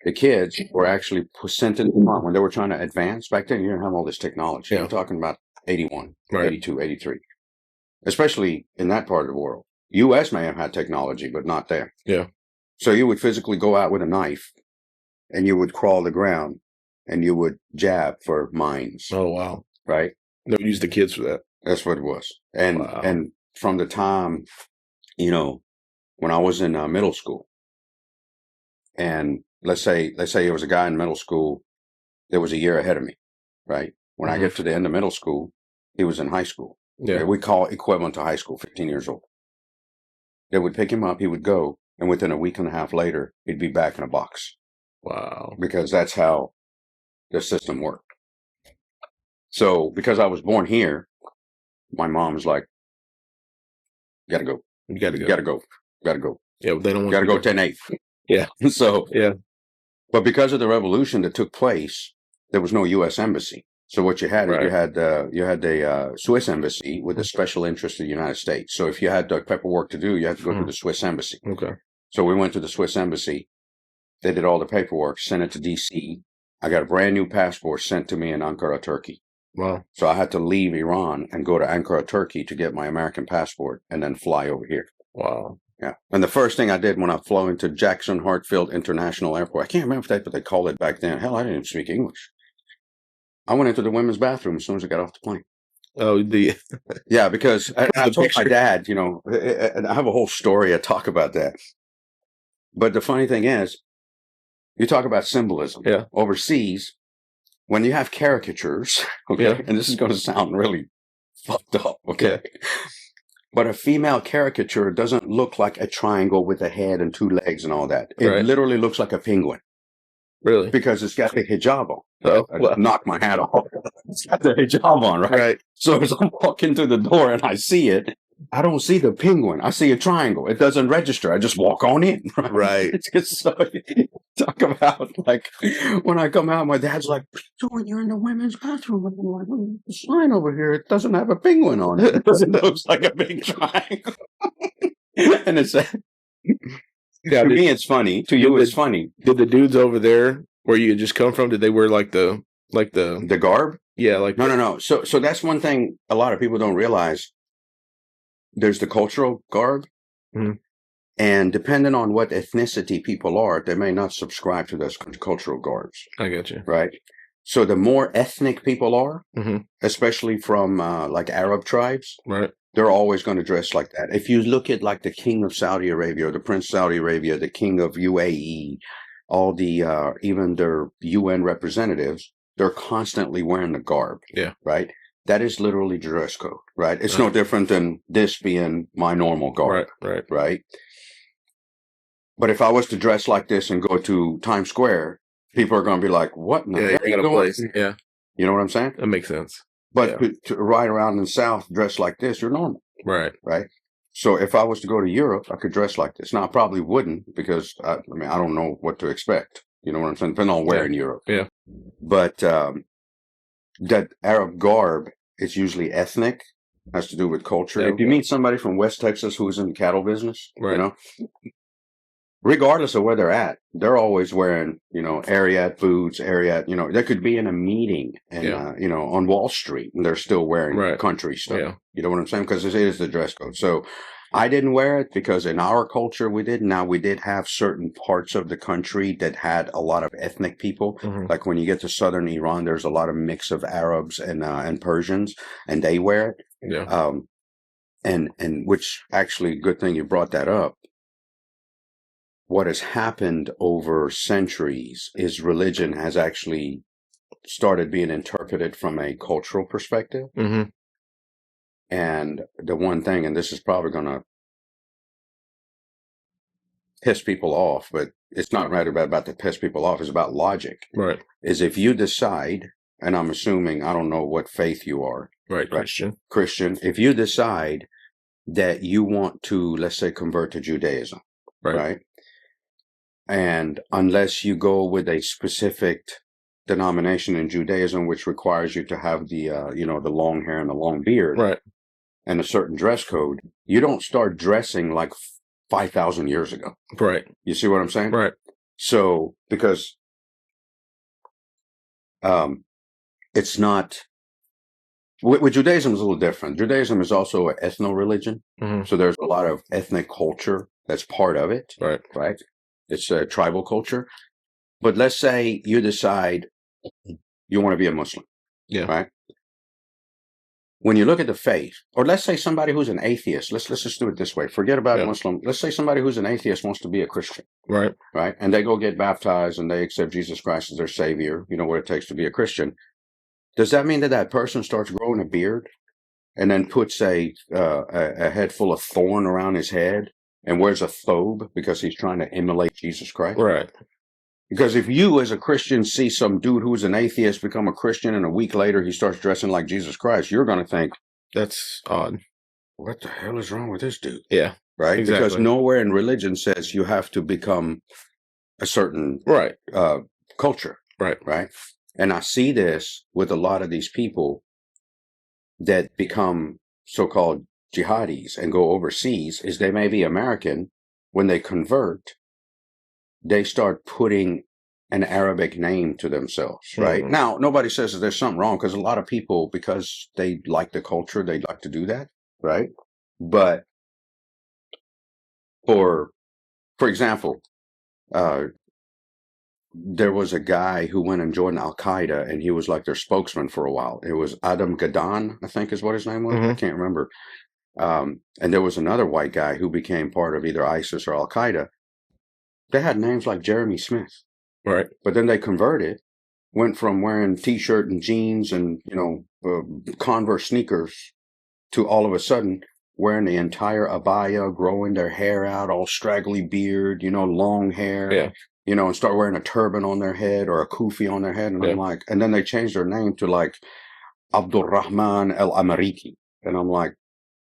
The kids were actually sent in the front when they were trying to advance. Back then, you didn't have all this technology. I'm talking about 81, 82, 83, especially in that part of the world. U.S. may have had technology, but not there. Yeah. So you would physically go out with a knife and you would crawl the ground and you would jab for mines. Oh, wow. Right? They would use the kids for that. That's what it was. And from the time, when I was in middle school, and let's say it was a guy in middle school that was a year ahead of me, right? When I get to the end of middle school, he was in high school. Yeah. We call equivalent to high school, 15 years old. They would pick him up, he would go, and within a week and a half later, he'd be back in a box. Wow. Because that's how the system worked. So, because I was born here, my mom was like, you gotta go. You gotta go. You gotta go. You gotta go. Yeah, they don't want to go 10-8. Yeah. So, yeah. But because of the revolution that took place, there was no U.S. embassy. So what you had is you had the Swiss embassy with the special interest of the United States. So if you had the paperwork to do, you had to go to the Swiss embassy. Okay. So we went to the Swiss embassy. They did all the paperwork, sent it to D.C. I got a brand new passport sent to me in Ankara, Turkey. Wow. So I had to leave Iran and go to Ankara, Turkey to get my American passport and then fly over here. Wow. Yeah. And the first thing I did when I flew into Jackson Hartsfield International Airport, I can't remember if that's what they called it back then. Hell, I didn't even speak English. I went into the women's bathroom as soon as I got off the plane. Oh, yeah, because I told my dad, and I have a whole story. I talk about that. But the funny thing is, you talk about symbolism. Yeah. Overseas, when you have caricatures, okay, and this is going to sound really fucked up, okay? Yeah. But a female caricature doesn't look like a triangle with a head and two legs and all that. It literally looks like a penguin. Really? Because it's got the hijab on. Oh, well. I knock my hat off. It's got the hijab on, right? Right. So as I'm walking through the door and I see it, I don't see the penguin. I see a triangle. It doesn't register. I just walk on in. Right. It's just so talk about like when I come out, my dad's like, "What are you doing? You're in the women's bathroom." I'm like, "The sign over here, it doesn't have a penguin on it. It looks like a big triangle." And it's to me, it's funny. To you, it's funny. Did the dudes over there where you had just come from, did they wear like the garb? Yeah, like no. So that's one thing a lot of people don't realize. There's the cultural garb, and depending on what ethnicity people are, they may not subscribe to those cultural garbs. I get you. Right. So the more ethnic people are, especially from like Arab tribes, right, they're always going to dress like that. If you look at like the king of Saudi Arabia, or the prince of Saudi Arabia, the king of UAE, all the even their UN representatives, they're constantly wearing the garb. Yeah. Right. That is literally dress code, right? It's no different than this being my normal garb, right? But if I was to dress like this and go to Times Square, people are going to be like, "What in the hell are you doing?" Yeah, you know what I'm saying? That makes sense. But to ride around in the South dressed like this, you're normal. Right. Right. So if I was to go to Europe, I could dress like this. Now, I probably wouldn't because, I don't know what to expect. You know what I'm saying? Depending on where in Europe. Yeah. But that Arab garb is usually ethnic, has to do with culture. If you meet somebody from West Texas who's in the cattle business, you know, regardless of where they're at, they're always wearing, Ariat boots, they could be in a meeting and, on Wall Street and they're still wearing country stuff. Yeah. You know what I'm saying? Because it is the dress code. So I didn't wear it because in our culture we did. Now we did have certain parts of the country that had a lot of ethnic people. Mm-hmm. Like when you get to southern Iran, there's a lot of mix of Arabs and Persians, and they wear it. Yeah. And which actually, good thing you brought that up. What has happened over centuries is religion has actually started being interpreted from a cultural perspective. Mm-hmm. And the one thing, and this is probably going to piss people off, but it's not right about to piss people off. It's about logic. Right. Is if you decide, and I'm assuming, I don't know what faith you are. Right. Christian. If you decide that you want to, let's say, convert to Judaism. Right. And unless you go with a specific denomination in Judaism, which requires you to have the, the long hair and the long beard. Right. And a certain dress code, you don't start dressing like 5,000 years ago. Right. You see what I'm saying? Right. So, because it's not, with Judaism is a little different. Judaism is also an ethno-religion. Mm-hmm. So there's a lot of ethnic culture that's part of it. Right. Right. It's a tribal culture. But let's say you decide you want to be a Muslim. Yeah. Right. When you look at the faith, or let's say somebody who's an atheist, let's just do it this way. Forget about Muslim. Let's say somebody who's an atheist wants to be a Christian. Right. Right. And they go get baptized and they accept Jesus Christ as their savior. You know what it takes to be a Christian. Does that mean that person starts growing a beard and then puts a head full of thorn around his head and wears a thobe because he's trying to emulate Jesus Christ? Right. Because if you as a Christian see some dude who's an atheist become a Christian and a week later he starts dressing like Jesus Christ, you're going to think, that's odd. What the hell is wrong with this dude? Yeah. Right? Exactly. Because nowhere in religion says you have to become a certain culture. Right. Right. And I see this with a lot of these people that become so-called jihadis and go overseas, is they may be American. When they convert, they start putting an Arabic name to themselves, right? Mm-hmm. Now, nobody says that there's something wrong because a lot of people, because they like the culture, they like to do that, right? But for example, there was a guy who went and joined Al-Qaeda and he was like their spokesman for a while. It was Adam Gaddan, I think is what his name was. Mm-hmm. I can't remember. And there was another white guy who became part of either ISIS or Al-Qaeda. They had names like Jeremy Smith. Right. But then they converted, went from wearing T-shirt and jeans and, Converse sneakers to all of a sudden wearing the entire abaya, growing their hair out, all straggly beard, long hair. Yeah. And start wearing a turban on their head or a kufi on their head. And I'm like, and then they changed their name to like Abdul Rahman El Amariki. And I'm like,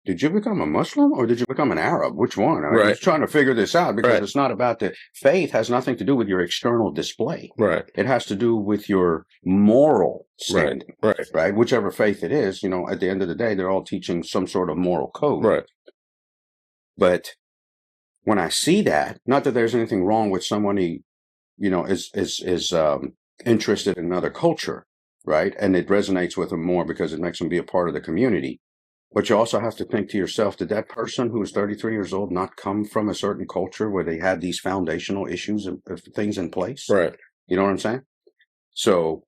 did you become a Muslim or did you become an Arab? Which one? I'm just trying to figure this out because it's not about faith has nothing to do with your external display. Right. It has to do with your moral standing. Right. Whichever faith it is, at the end of the day, they're all teaching some sort of moral code. Right. But when I see that, not that there's anything wrong with someone who, is interested in another culture, right? And it resonates with them more because it makes them be a part of the community. But you also have to think to yourself, did that person who is 33 years old not come from a certain culture where they had these foundational issues and things in place? Right. You know what I'm saying? So,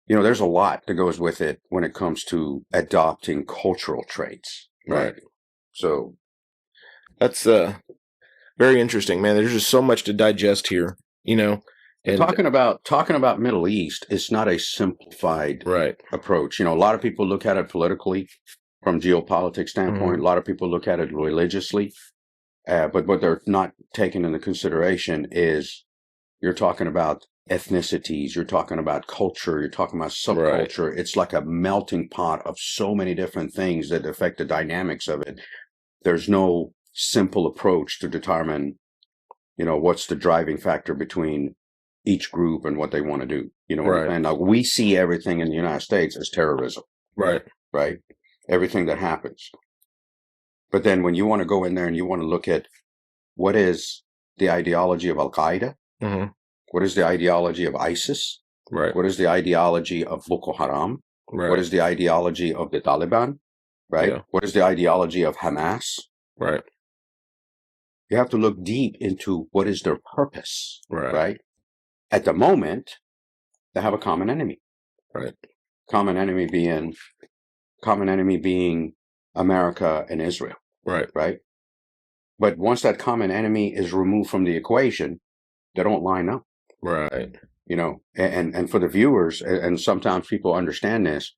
there's a lot that goes with it when it comes to adopting cultural traits. Right. So that's very interesting, man. There's just so much to digest here, And talking about Middle East, it's not a simplified approach. A lot of people look at it politically from geopolitics standpoint. Mm-hmm. A lot of people look at it religiously. But what they're not taking into consideration is you're talking about ethnicities, you're talking about culture, you're talking about subculture. Right. It's like a melting pot of so many different things that affect the dynamics of it. There's no simple approach to determine, what's the driving factor between each group and what they want to do. Right. And we see everything in the United States as terrorism. Right. Right. Everything that happens. But then when you want to go in there and you want to look at what is the ideology of Al-Qaeda, mm-hmm. What is the ideology of ISIS, right? What is the ideology of Boko Haram, right? What is the ideology of the Taliban, right? Yeah. What is the ideology of Hamas, right? You have to look deep into what is their purpose, right? At the moment, they have a common enemy, right? Common enemy being America and Israel. Right. But once that common enemy is removed from the equation, they don't line up. Right. And for the viewers, and sometimes people understand this,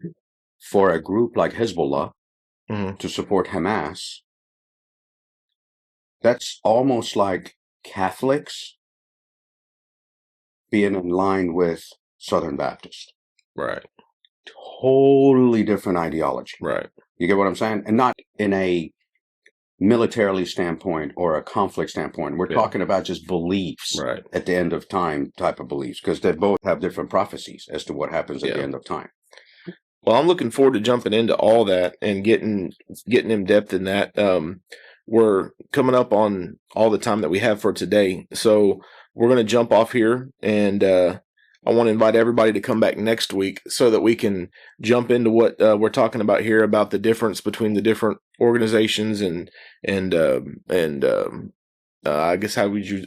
for a group like Hezbollah mm-hmm. to support Hamas, that's almost like Catholics being in line with Southern Baptists. Right. Totally different ideology. Right. You get what I'm saying? And not in a militarily standpoint or a conflict standpoint. We're talking about just beliefs at the end of time type of beliefs, because they both have different prophecies as to what happens at the end of time. Well, I'm looking forward to jumping into all that and getting in depth in that. We're coming up on all the time that we have for today. So we're going to jump off here, and I want to invite everybody to come back next week so that we can jump into what we're talking about here, about the difference between the different organizations and I guess how would you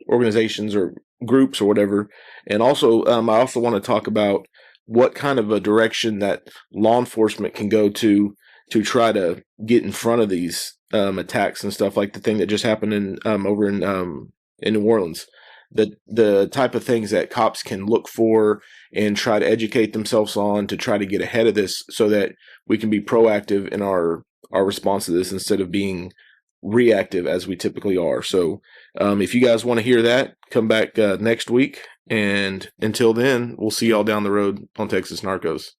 organizations or groups or whatever. And also, I also want to talk about what kind of a direction that law enforcement can go to try to get in front of these attacks and stuff, like the thing that just happened in over in New Orleans. The type of things that cops can look for and try to educate themselves on to try to get ahead of this, so that we can be proactive in our response to this instead of being reactive as we typically are. So if you guys want to hear that, come back next week. And until then, we'll see y'all down the road on Texas Narcos.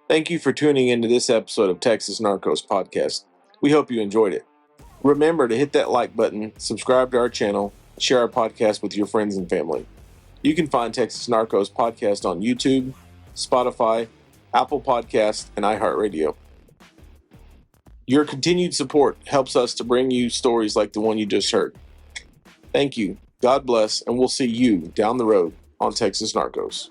Thank you for tuning into this episode of Texas Narcos Podcast. We hope you enjoyed it. Remember to hit that like button, subscribe to our channel, share our podcast with your friends and family. You can find Texas Narcos Podcast on YouTube, Spotify, Apple Podcasts, and iHeartRadio. Your continued support helps us to bring you stories like the one you just heard. Thank you, God bless, and we'll see you down the road on Texas Narcos.